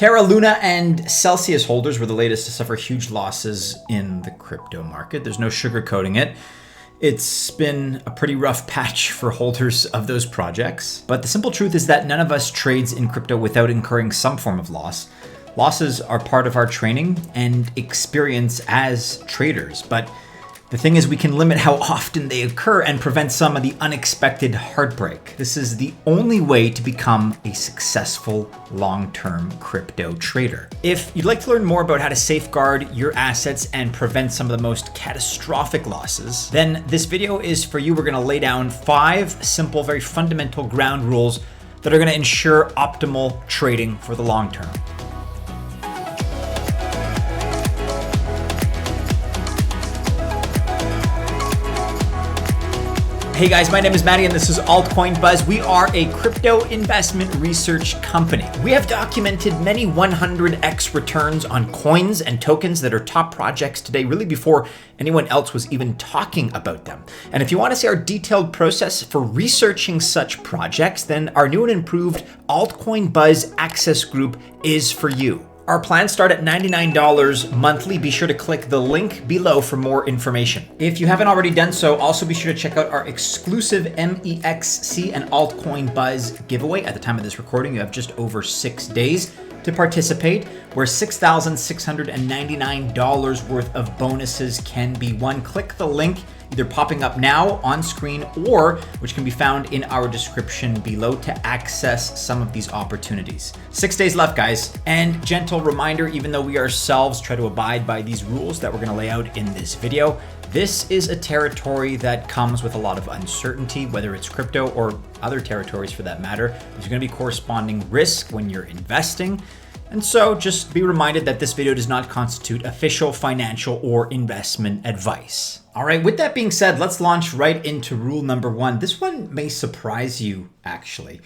Terra, Luna, and Celsius holders were the latest to suffer huge losses in the crypto market. There's no sugarcoating it. It's been a pretty rough patch for holders of those projects. But the simple truth is that none of us trades in crypto without incurring some form of loss. Losses are part of our training and experience as traders, but the thing is we can limit how often they occur and prevent some of the unexpected heartbreak. This is the only way to become a successful long-term crypto trader. If you'd like to learn more about how to safeguard your assets and prevent some of the most catastrophic losses, then this video is for you. We're going to lay down 5 simple, very fundamental ground rules that are going to ensure optimal trading for the long term. Hey guys, my name is Maddie and this is Altcoin Buzz. We are a crypto investment research company. We have documented many 100x returns on coins and tokens that are top projects today, really before anyone else was even talking about them. And if you want to see our detailed process for researching such projects, then our new and improved Altcoin Buzz Access Group is for you. Our plans start at $99 monthly. Be sure to click the link below for more information. If you haven't already done so, also be sure to check out our exclusive MEXC and Altcoin Buzz giveaway. At the time of this recording, you have just over 6 days to participate, where $6,699 worth of bonuses can be won. Click the link either popping up now on screen or which can be found in our description below to access some of these opportunities. 6 days left, guys. And gentle reminder, even though we ourselves try to abide by these rules that we're going to lay out in this video, this is a territory that comes with a lot of uncertainty, whether it's crypto or other territories for that matter. There's going to be corresponding risk when you're investing. And so just be reminded that this video does not constitute official financial or investment advice. All right, with that being said, let's launch right into rule number 1. This one may surprise you, actually.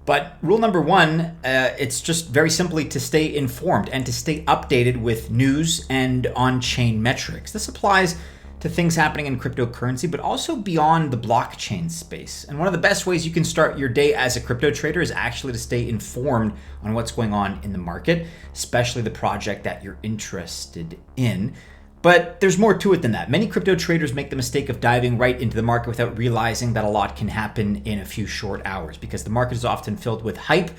But rule number 1, it's just very simply to stay informed and to stay updated with news and on-chain metrics. This applies to things happening in cryptocurrency, but also beyond the blockchain space. And one of the best ways you can start your day as a crypto trader is actually to stay informed on what's going on in the market, especially the project that you're interested in. But there's more to it than that. Many crypto traders make the mistake of diving right into the market without realizing that a lot can happen in a few short hours, because the market is often filled with hype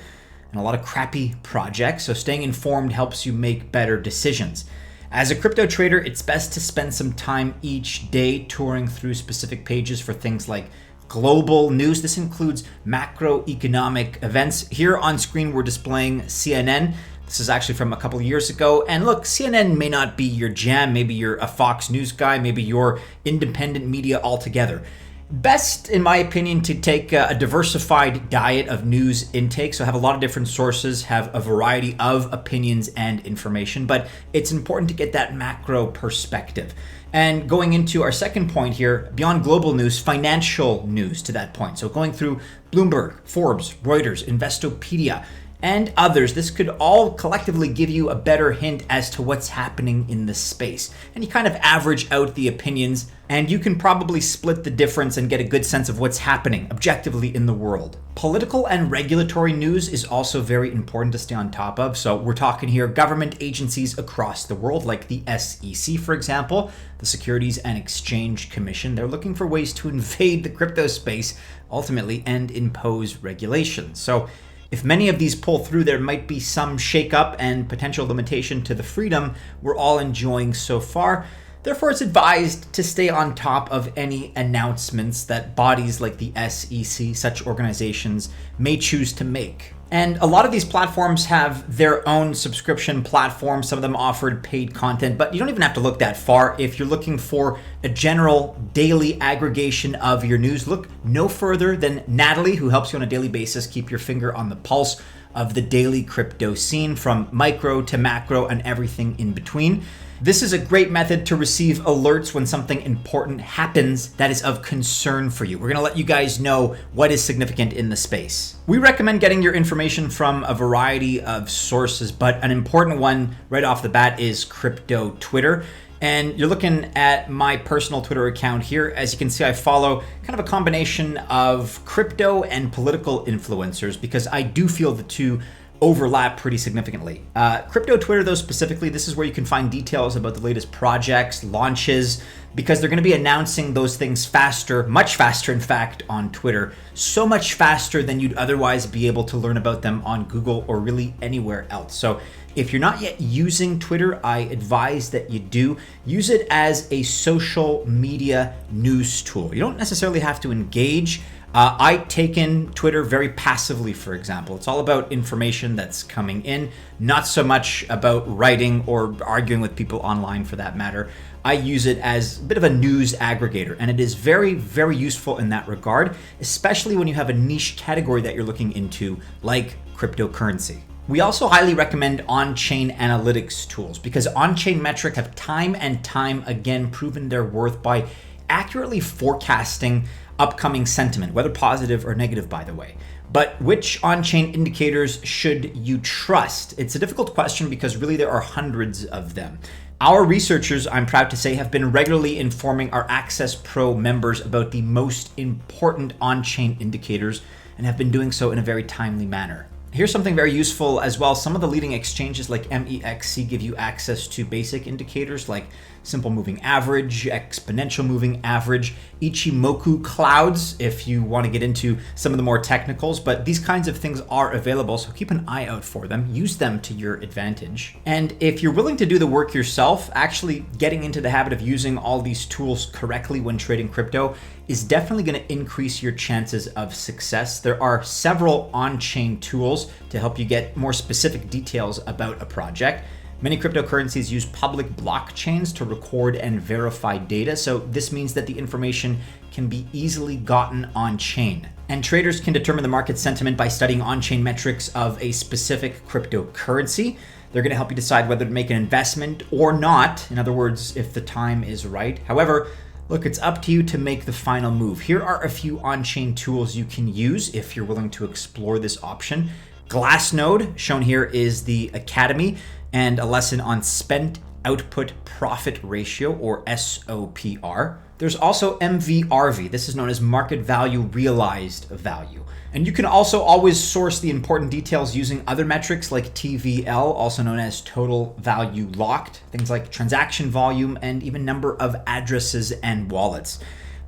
and a lot of crappy projects. So staying informed helps you make better decisions. As a crypto trader, it's best to spend some time each day touring through specific pages for things like global news. This includes macroeconomic events. Here on screen, we're displaying CNN. This is actually from a couple of years ago. And look, CNN may not be your jam. Maybe you're a Fox News guy. Maybe you're independent media altogether. Best, in my opinion, to take a diversified diet of news intake. So have a lot of different sources, have a variety of opinions and information, but it's important to get that macro perspective. And going into our second point here, beyond global news, financial news to that point. So going through Bloomberg, Forbes, Reuters, Investopedia, and others, this could all collectively give you a better hint as to what's happening in the space. And you kind of average out the opinions, and you can probably split the difference and get a good sense of what's happening objectively in the world. Political and regulatory news is also very important to stay on top of. So we're talking here government agencies across the world, like the SEC, for example, the Securities and Exchange Commission. They're looking for ways to invade the crypto space ultimately and impose regulations. So if many of these pull through, there might be some shakeup and potential limitation to the freedom we're all enjoying so far. Therefore, it's advised to stay on top of any announcements that bodies like the SEC, such organizations, may choose to make. And a lot of these platforms have their own subscription platforms. Some of them offered paid content, but you don't even have to look that far. If you're looking for a general daily aggregation of your news, look no further than Natalie, who helps you on a daily basis keep your finger on the pulse of the daily crypto scene, from micro to macro and everything in between. This is a great method to receive alerts when something important happens that is of concern for you. We're going to let you guys know what is significant in the space. We recommend getting your information from a variety of sources, but an important one right off the bat is crypto Twitter. And you're looking at my personal Twitter account here. As you can see, I follow kind of a combination of crypto and political influencers because I do feel the two overlap pretty significantly. Crypto Twitter, though, specifically, this is where you can find details about the latest projects, launches, because they're going to be announcing those things faster, much faster, in fact, on Twitter, so much faster than you'd otherwise be able to learn about them on Google or really anywhere else. So if you're not yet using Twitter, I advise that you do. Use it as a social media news tool. You don't necessarily have to engage. I take in Twitter very passively, for example. It's all about information that's coming in, not so much about writing or arguing with people online for that matter. I use it as a bit of a news aggregator, and it is very, very useful in that regard, especially when you have a niche category that you're looking into, like cryptocurrency. We also highly recommend on-chain analytics tools because on-chain metrics have time and time again proven their worth by accurately forecasting upcoming sentiment, whether positive or negative, by the way. But which on-chain indicators should you trust? It's a difficult question because really there are hundreds of them. Our researchers, I'm proud to say, have been regularly informing our Access Pro members about the most important on-chain indicators and have been doing so in a very timely manner. Here's something very useful as well. Some of the leading exchanges like MEXC give you access to basic indicators like simple moving average, exponential moving average, Ichimoku clouds if you want to get into some of the more technicals, but these kinds of things are available, so keep an eye out for them. Use them to your advantage. And if you're willing to do the work yourself, actually getting into the habit of using all these tools correctly when trading crypto is definitely going to increase your chances of success. There are several on-chain tools to help you get more specific details about a project. Many cryptocurrencies use public blockchains to record and verify data, so this means that the information can be easily gotten on-chain. And traders can determine the market sentiment by studying on-chain metrics of a specific cryptocurrency. They're going to help you decide whether to make an investment or not, in other words, if the time is right. However, look, it's up to you to make the final move. Here are a few on-chain tools you can use if you're willing to explore this option. Glassnode, shown here, is the Academy, and a lesson on spent output profit ratio, or SOPR. There's also MVRV. This is known as market value realized value. And you can also always source the important details using other metrics like TVL, also known as total value locked, things like transaction volume and even number of addresses and wallets.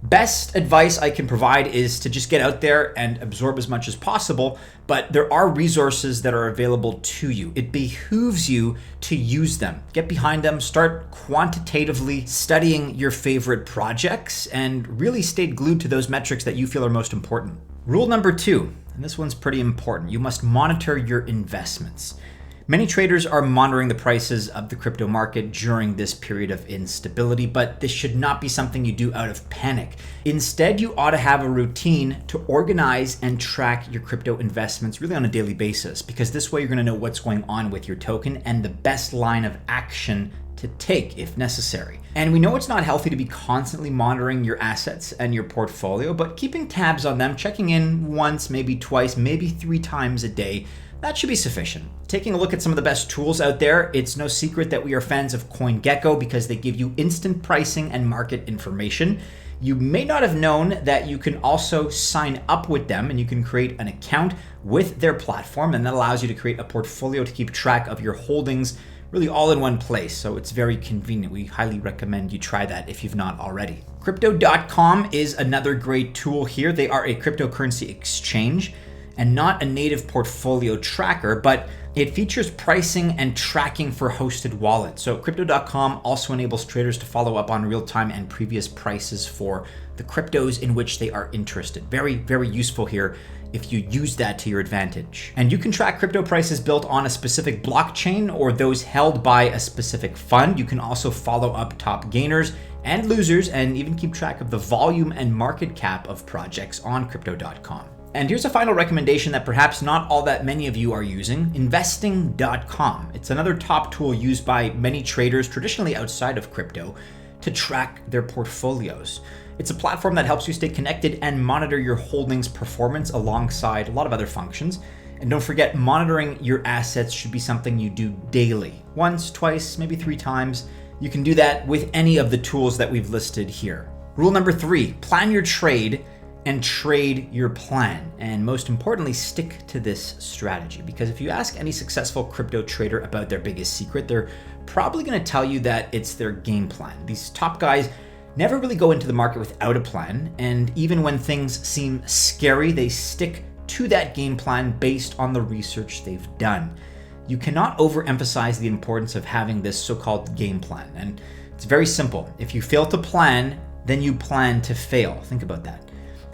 Best advice I can provide is to just get out there and absorb as much as possible, but there are resources that are available to you. It behooves you to use them. Get behind them, start quantitatively studying your favorite projects, and really stay glued to those metrics that you feel are most important. Rule number 2, and this one's pretty important, you must monitor your investments. Many traders are monitoring the prices of the crypto market during this period of instability, but this should not be something you do out of panic. Instead, you ought to have a routine to organize and track your crypto investments really on a daily basis, because this way you're going to know what's going on with your token and the best line of action to take if necessary. And we know it's not healthy to be constantly monitoring your assets and your portfolio, but keeping tabs on them, checking in once, maybe twice, maybe 3 times a day, that should be sufficient. Taking a look at some of the best tools out there, it's no secret that we are fans of CoinGecko because they give you instant pricing and market information. You may not have known that you can also sign up with them and you can create an account with their platform, and that allows you to create a portfolio to keep track of your holdings really all in one place. So it's very convenient. We highly recommend you try that if you've not already. Crypto.com is another great tool here. They are a cryptocurrency exchange and not a native portfolio tracker, but it features pricing and tracking for hosted wallets. So Crypto.com also enables traders to follow up on real-time and previous prices for the cryptos in which they are interested. Very, very useful here if you use that to your advantage. And you can track crypto prices built on a specific blockchain or those held by a specific fund. You can also follow up top gainers and losers and even keep track of the volume and market cap of projects on Crypto.com. And here's a final recommendation that perhaps not all that many of you are using, investing.com. It's another top tool used by many traders traditionally outside of crypto to track their portfolios. It's a platform that helps you stay connected and monitor your holdings performance alongside a lot of other functions. And don't forget, monitoring your assets should be something you do daily. Once, twice, maybe 3 times. You can do that with any of the tools that we've listed here. Rule number 3, plan your trade and trade your plan. And most importantly, stick to this strategy, because if you ask any successful crypto trader about their biggest secret, they're probably going to tell you that it's their game plan. These top guys never really go into the market without a plan, and even when things seem scary, they stick to that game plan based on the research they've done. You cannot overemphasize the importance of having this so-called game plan, and it's very simple. If you fail to plan, then you plan to fail. Think about that.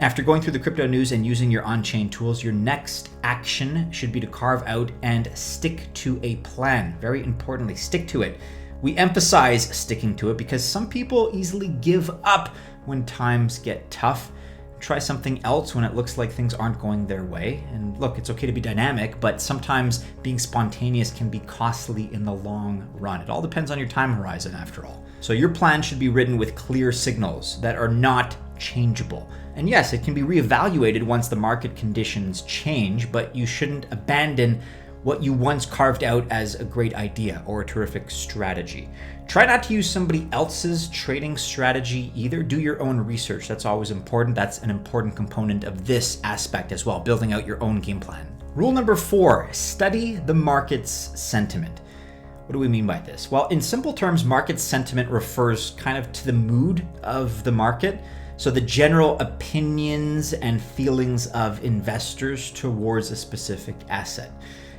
After going through the crypto news and using your on-chain tools, your next action should be to carve out and stick to a plan. Very importantly, stick to it. We emphasize sticking to it because some people easily give up when times get tough. Try something else when it looks like things aren't going their way. And look, it's okay to be dynamic, but sometimes being spontaneous can be costly in the long run. It all depends on your time horizon after all. So your plan should be written with clear signals that are not changeable. And yes, it can be reevaluated once the market conditions change, but you shouldn't abandon what you once carved out as a great idea or a terrific strategy. Try not to use somebody else's trading strategy either. Do your own research. That's always important. That's an important component of this aspect as well, building out your own game plan. Rule number 4, study the market's sentiment. What do we mean by this? Well, in simple terms, market sentiment refers kind of to the mood of the market. So the general opinions and feelings of investors towards a specific asset.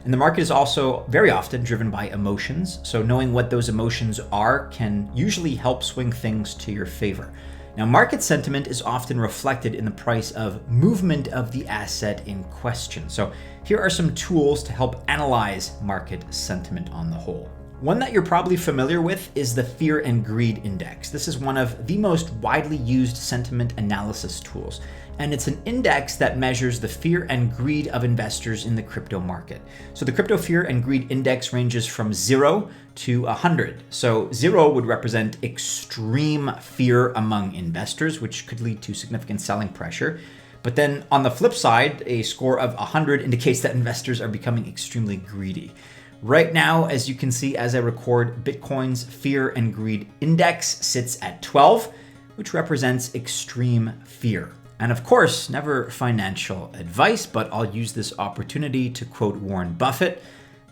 And the market is also very often driven by emotions. So knowing what those emotions are can usually help swing things to your favor. Now, market sentiment is often reflected in the price of movement of the asset in question. So here are some tools to help analyze market sentiment on the whole. One that you're probably familiar with is the Fear and Greed Index. This is one of the most widely used sentiment analysis tools, and it's an index that measures the fear and greed of investors in the crypto market. So the Crypto Fear and Greed Index ranges from 0 to 100. So 0 would represent extreme fear among investors, which could lead to significant selling pressure. But then on the flip side, a score of 100 indicates that investors are becoming extremely greedy. Right now, as you can see as I record, Bitcoin's Fear and Greed Index sits at 12, which represents extreme fear. And of course, never financial advice, but I'll use this opportunity to quote Warren Buffett: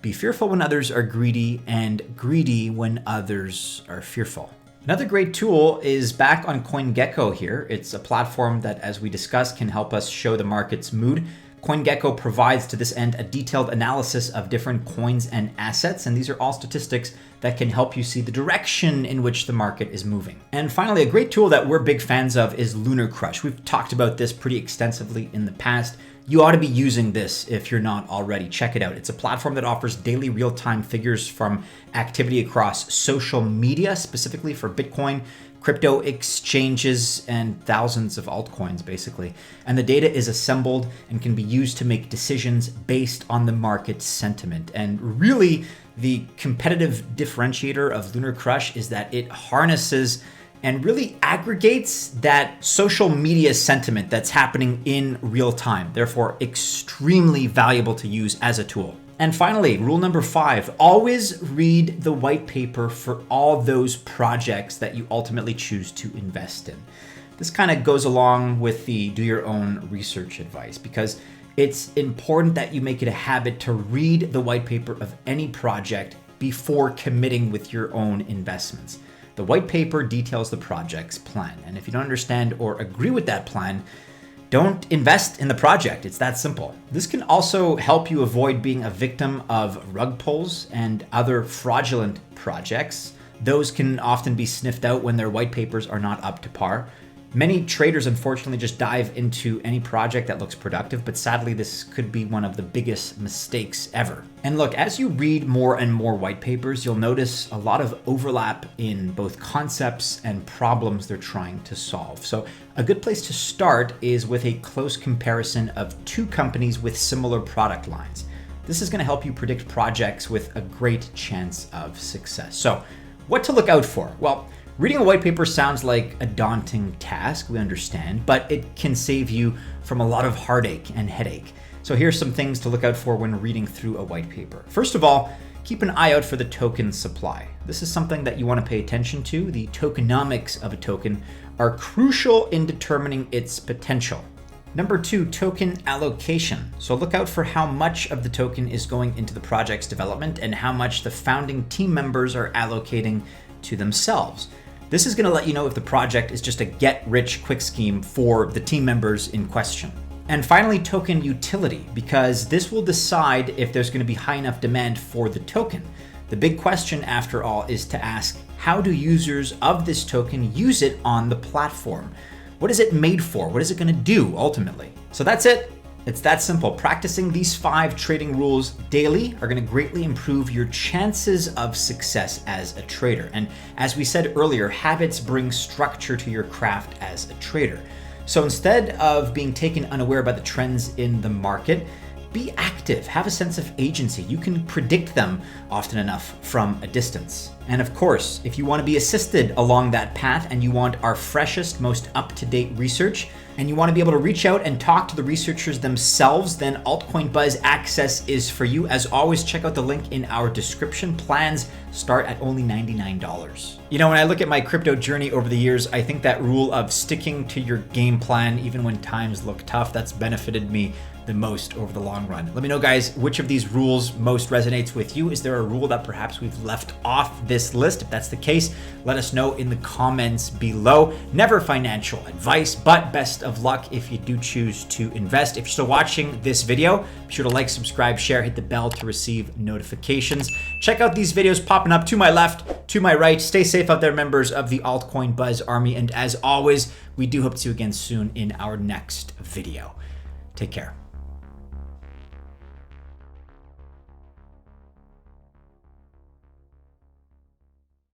"Be fearful when others are greedy, and greedy when others are fearful." Another great tool is back on CoinGecko here. It's a platform that, as we discussed, can help us show the market's mood. CoinGecko provides to this end a detailed analysis of different coins and assets, and these are all statistics that can help you see the direction in which the market is moving. And finally, a great tool that we're big fans of is Lunar Crush. We've talked about this pretty extensively in the past. You ought to be using this if you're not already. Check it out. It's a platform that offers daily real-time figures from activity across social media, specifically for Bitcoin, crypto exchanges, and thousands of altcoins, basically. And the data is assembled and can be used to make decisions based on the market sentiment. And really, the competitive differentiator of Lunar Crush is that it harnesses and really aggregates that social media sentiment that's happening in real time, therefore extremely valuable to use as a tool. And finally, rule number 5, always read the white paper for all those projects that you ultimately choose to invest in. This kind of goes along with the do your own research advice, because it's important that you make it a habit to read the white paper of any project before committing with your own investments. The white paper details the project's plan, and if you don't understand or agree with that plan, don't invest in the project. It's that simple. This can also help you avoid being a victim of rug pulls and other fraudulent projects. Those can often be sniffed out when their white papers are not up to par. Many traders, unfortunately, just dive into any project that looks productive, but sadly, this could be one of the biggest mistakes ever. And look, as you read more and more white papers, you'll notice a lot of overlap in both concepts and problems they're trying to solve. So a good place to start is with a close comparison of 2 companies with similar product lines. This is going to help you predict projects with a great chance of success. So what to look out for? Well, reading a white paper sounds like a daunting task, we understand, but it can save you from a lot of heartache and headache. So here's some things to look out for when reading through a white paper. First of all, keep an eye out for the token supply. This is something that you want to pay attention to. The tokenomics of a token are crucial in determining its potential. Number 2, token allocation. So look out for how much of the token is going into the project's development and how much the founding team members are allocating to themselves. This is going to let you know if the project is just a get-rich-quick scheme for the team members in question. And finally, token utility, because this will decide if there's going to be high enough demand for the token. The big question, after all, is to ask, how do users of this token use it on the platform? What is it made for? What is it going to do ultimately? So that's it. It's that simple. Practicing these 5 trading rules daily are going to greatly improve your chances of success as a trader. And as we said earlier, habits bring structure to your craft as a trader. So instead of being taken unaware by the trends in the market, be active, have a sense of agency. You can predict them often enough from a distance. And of course, if you want to be assisted along that path and you want our freshest, most up-to-date research, and you want to be able to reach out and talk to the researchers themselves, then Altcoin Buzz Access is for you. As always, check out the link in our description. Plans start at only $99. You know, when I look at my crypto journey over the years, I think that rule of sticking to your game plan, even when times look tough, that's benefited me the most over the long run. Let me know, guys, which of these rules most resonates with you. Is there a rule that perhaps we've left off this list? If that's the case, let us know in the comments below. Never financial advice, but best of luck if you do choose to invest. If you're still watching this video, be sure to like, subscribe, share, hit the bell to receive notifications. Check out these videos popping up to my left, to my right. Stay safe out there, members of the Altcoin Buzz Army. And as always, we do hope to see you again soon in our next video. Take care.